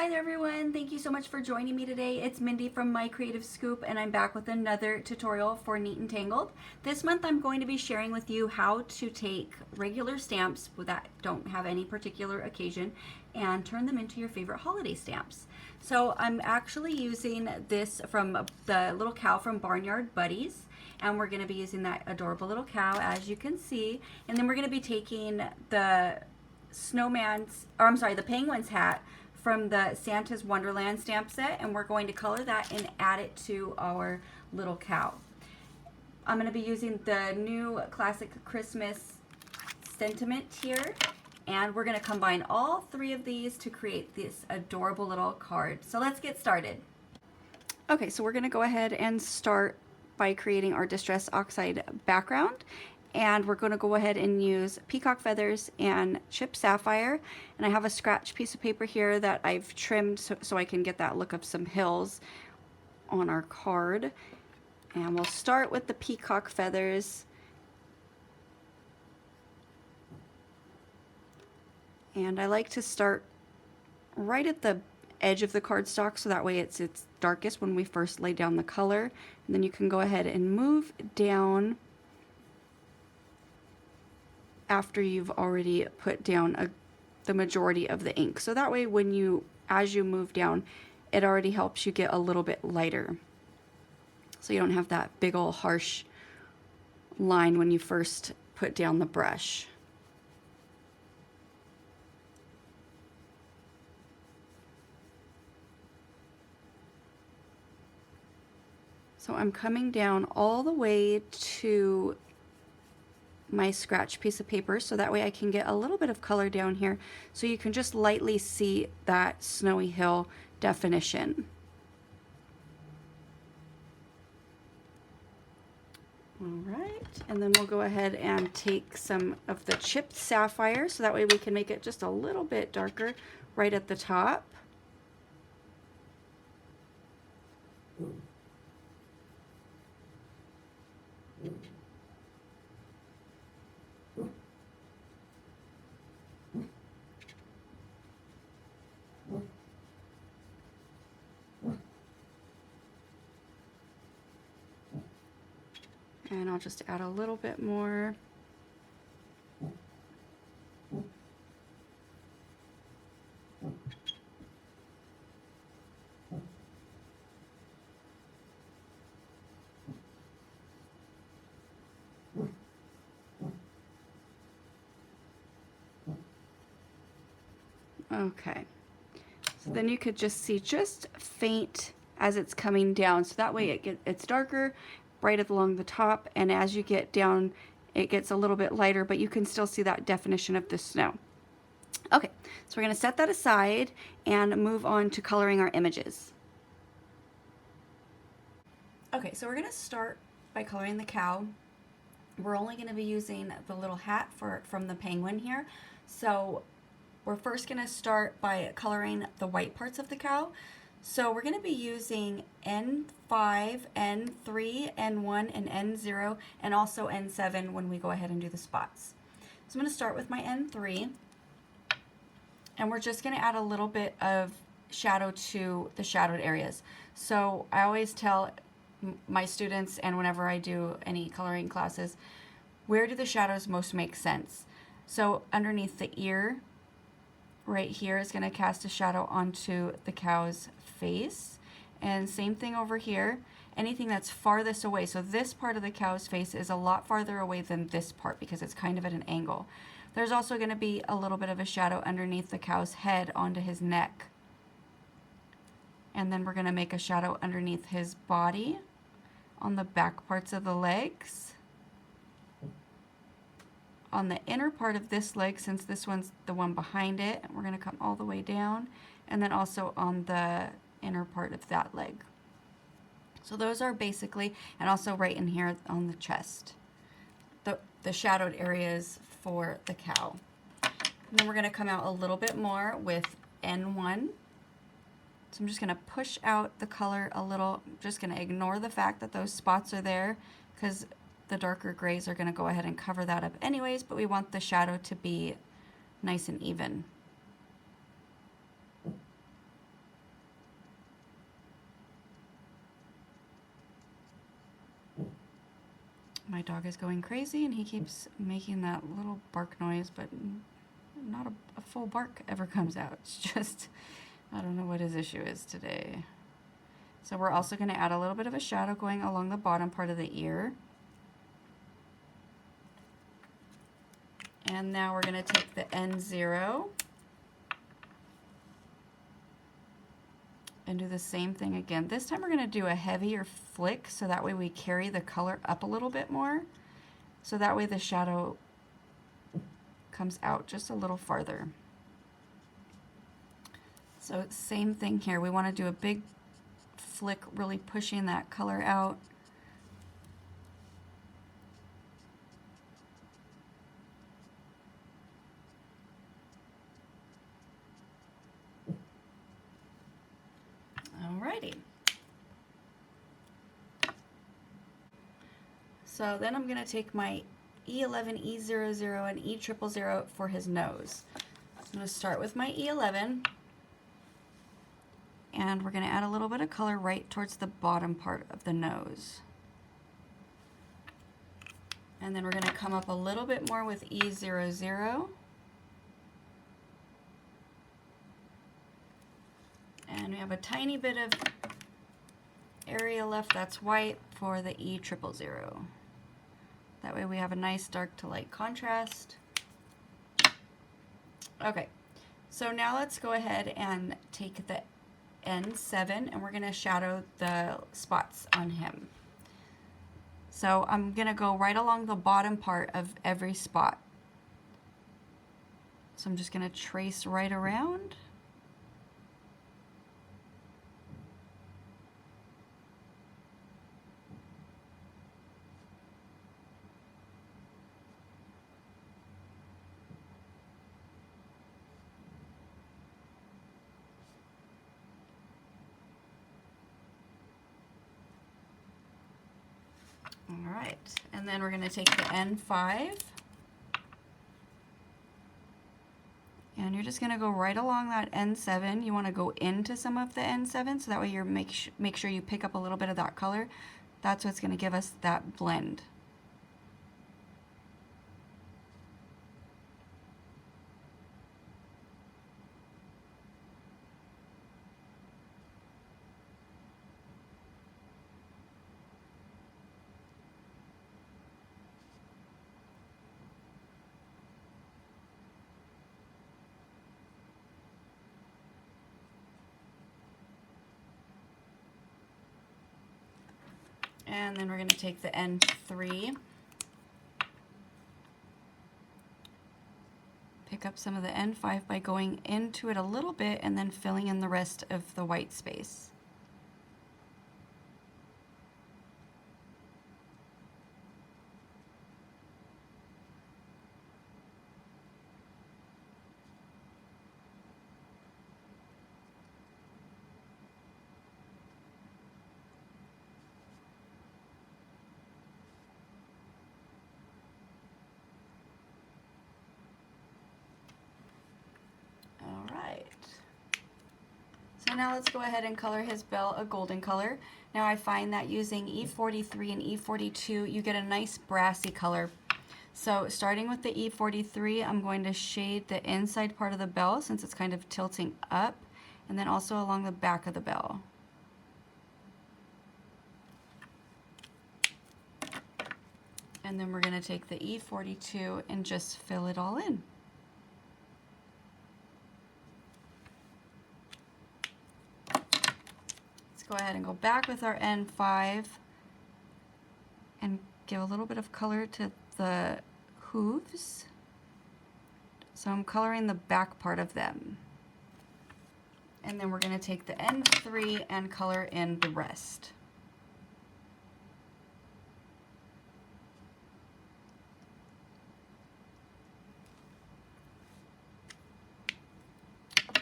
Hi there everyone, thank you so much for joining me today. It's Mindy from My Creative Scoop and I'm back with another tutorial for Neat and Tangled. This month I'm going to be sharing with you how to take regular stamps that don't have any particular occasion and turn them into your favorite holiday stamps. So I'm actually using this from the little cow from Barnyard Buddies, and we're going to be using that adorable little cow as you can see, and then we're going to be taking the the penguin's hat from the Santa's Wonderland stamp set, and we're going to color that and add it to our little cow. I'm going to be using the new classic Christmas sentiment here, and we're going to combine all three of these to create this adorable little card. So let's get started. Okay, so we're going to go ahead and start by creating our Distress Oxide background. And we're going to go ahead and use peacock feathers and chipped sapphire. And I have a scratch piece of paper here that I've trimmed so I can get that look of some hills on our card. And we'll start with the peacock feathers. And I like to start right at the edge of the cardstock so that way it's darkest when we first lay down the color. And then you can go ahead and move down after you've already put down the majority of the ink. So that way as you move down, it already helps you get a little bit lighter. So you don't have that big old harsh line when you first put down the brush. So I'm coming down all the way to my scratch piece of paper so that way I can get a little bit of color down here so you can just lightly see that snowy hill definition. All right, and then we'll go ahead and take some of the chipped sapphire so that way we can make it just a little bit darker right at the top. And I'll just add a little bit more. Okay, so then you could just see just faint as it's coming down, so that way it's darker right along the top, and as you get down it gets a little bit lighter, but you can still see that definition of the snow. Okay, so we're going to set that aside and move on to coloring our images. Okay, so we're going to start by coloring the cow. We're only going to be using the little hat from the penguin here, so we're first going to start by coloring the white parts of the cow. So we're going to be using N5, N3, N1, and N0, and also N7 when we go ahead and do the spots. So I'm going to start with my N3, and we're just going to add a little bit of shadow to the shadowed areas. So I always tell my students, and whenever I do any coloring classes, where do the shadows most make sense? So underneath the ear, right here is going to cast a shadow onto the cow's face, and same thing over here. Anything that's farthest away, so this part of the cow's face is a lot farther away than this part because it's kind of at an angle. There's also going to be a little bit of a shadow underneath the cow's head onto his neck, and then we're going to make a shadow underneath his body on the back parts of the legs, on the inner part of this leg, since this one's the one behind it, we're going to come all the way down, and then also on the inner part of that leg. So those are basically, and also right in here on the chest, the shadowed areas for the cow. And then we're going to come out a little bit more with N1. So I'm just going to push out the color a little. I'm just going to ignore the fact that those spots are there because the darker grays are going to go ahead and cover that up anyways, but we want the shadow to be nice and even. My dog is going crazy and he keeps making that little bark noise, but not a full bark ever comes out. It's just, I don't know what his issue is today. So we're also going to add a little bit of a shadow going along the bottom part of the ear. And now we're going to take the N0 and do the same thing again. This time we're going to do a heavier flick so that way we carry the color up a little bit more. So that way the shadow comes out just a little farther. So same thing here. We want to do a big flick, really pushing that color out. Alrighty. So then I'm going to take my E11, E00, and E000 for his nose. I'm going to start with my E11, and we're going to add a little bit of color right towards the bottom part of the nose. And then we're going to come up a little bit more with E00. And we have a tiny bit of area left that's white for the E000. That way we have a nice dark to light contrast. Okay, so now let's go ahead and take the N7 and we're going to shadow the spots on him. So I'm going to go right along the bottom part of every spot. So I'm just going to trace right around. All right, and then we're going to take the N5, and you're just going to go right along that N7. You want to go into some of the N7 so that way you make sure you pick up a little bit of that color. That's what's going to give us that blend. And then we're going to take the N3, pick up some of the N5 by going into it a little bit and then filling in the rest of the white space. So now let's go ahead and color his bill a golden color. Now I find that using E43 and E42, you get a nice brassy color. So starting with the E43, I'm going to shade the inside part of the bell since it's kind of tilting up, and then also along the back of the bell. And then we're going to take the E42 and just fill it all in. Go ahead and go back with our N5 and give a little bit of color to the hooves. So I'm coloring the back part of them. And then we're going to take the N3 and color in the rest.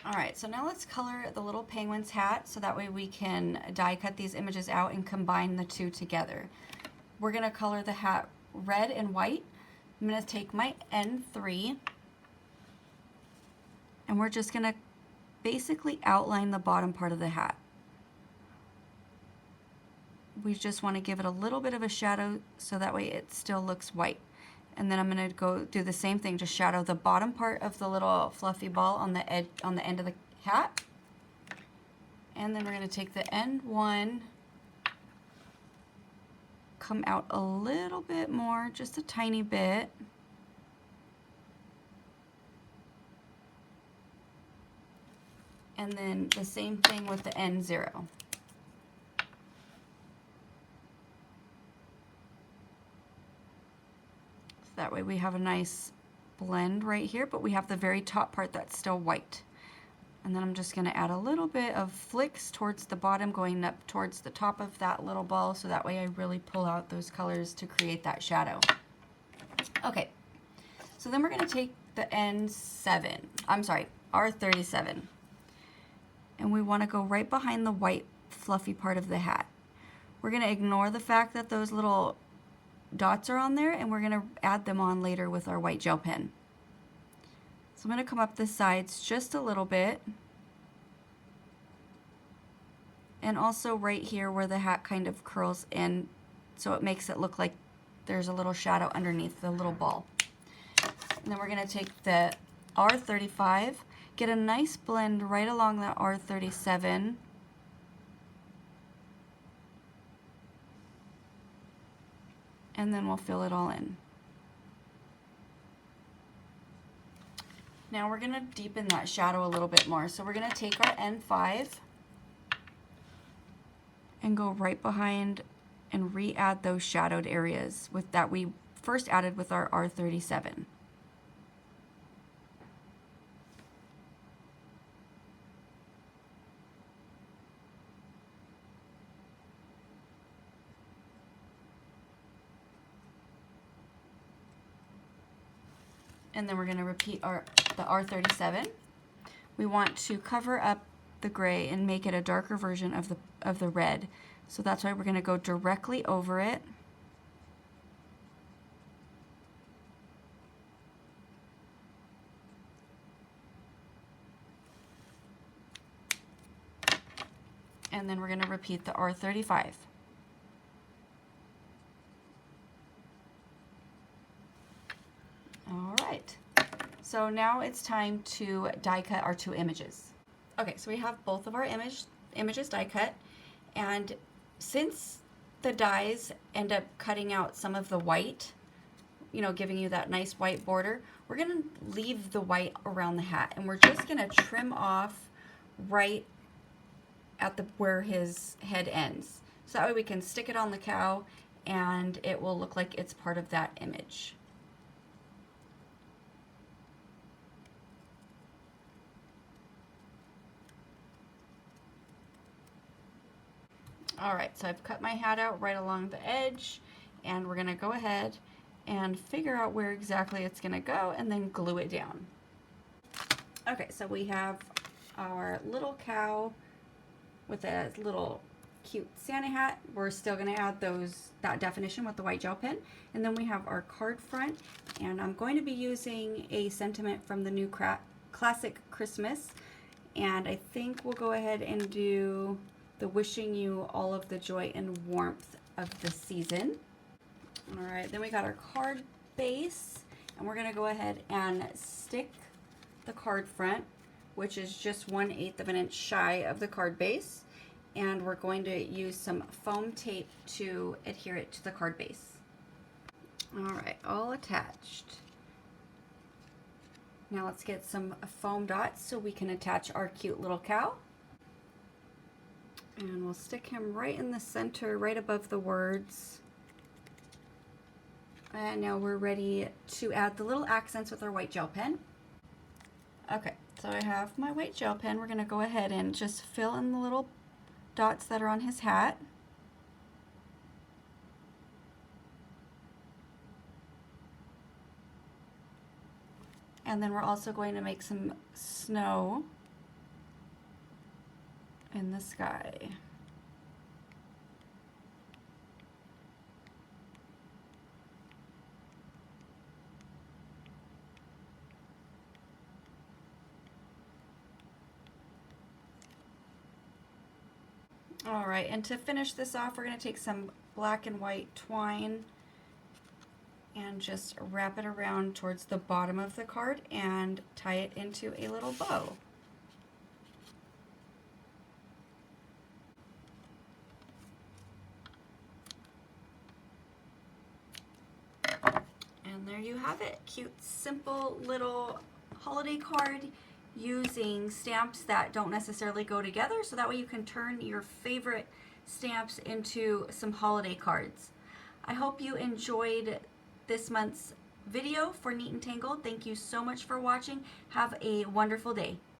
Alright, so now let's color the little penguin's hat so that way we can die cut these images out and combine the two together. We're going to color the hat red and white. I'm going to take my N3 and we're just going to basically outline the bottom part of the hat. we just want to give it a little bit of a shadow so that way it still looks white. And then I'm going to go do the same thing, just shadow the bottom part of the little fluffy ball on the edge, on the end of the hat. And then we're going to take the end one, come out a little bit more, just a tiny bit. And then the same thing with the end 0. So that way we have a nice blend right here, but we have the very top part that's still white. And then I'm just going to add a little bit of flicks towards the bottom, going up towards the top of that little ball, so that way I really pull out those colors to create that shadow. Okay, so then we're going to take the R37, and we want to go right behind the white fluffy part of the hat. We're going to ignore the fact that those little dots are on there, and we're going to add them on later with our white gel pen. So I'm going to come up the sides just a little bit, and also right here where the hat kind of curls in, so it makes it look like there's a little shadow underneath the little ball. And then we're going to take the R35, get a nice blend right along the R37, and then we'll fill it all in. Now we're going to deepen that shadow a little bit more. So we're going to take our N5 and go right behind and re-add those shadowed areas with that we first added with our R37. And then we're going to repeat the R37. We want to cover up the gray and make it a darker version of the red. So that's why we're going to go directly over it. And then we're going to repeat the R35. All right, so now it's time to die cut our 2 images. Okay, so we have both of our images die cut, and since the dies end up cutting out some of the white, you know, giving you that nice white border, we're going to leave the white around the hat, and we're just going to trim off right at where his head ends. So that way we can stick it on the cow and it will look like it's part of that image. Alright, so I've cut my hat out right along the edge, and we're going to go ahead and figure out where exactly it's going to go and then glue it down. Okay, so we have our little cow with a little cute Santa hat. We're still going to add that definition with the white gel pen. And then we have our card front, and I'm going to be using a sentiment from the new Classic Christmas, and I think we'll go ahead and do the wishing you all of the joy and warmth of the season. All right, then we got our card base, and we're going to go ahead and stick the card front, which is just 1/8 of an inch shy of the card base, and we're going to use some foam tape to adhere it to the card base. All right, all attached. Now let's get some foam dots so we can attach our cute little cow. And we'll stick him right in the center, right above the words. And now we're ready to add the little accents with our white gel pen. Okay, so I have my white gel pen. We're going to go ahead and just fill in the little dots that are on his hat. And then we're also going to make some snow in the sky. All right, and to finish this off, we're going to take some black and white twine and just wrap it around towards the bottom of the card and tie it into a little bow. And there you have it. Cute, simple little holiday card using stamps that don't necessarily go together, so that way you can turn your favorite stamps into some holiday cards. I hope you enjoyed this month's video for Neat and Tangled. Thank you so much for watching. Have a wonderful day.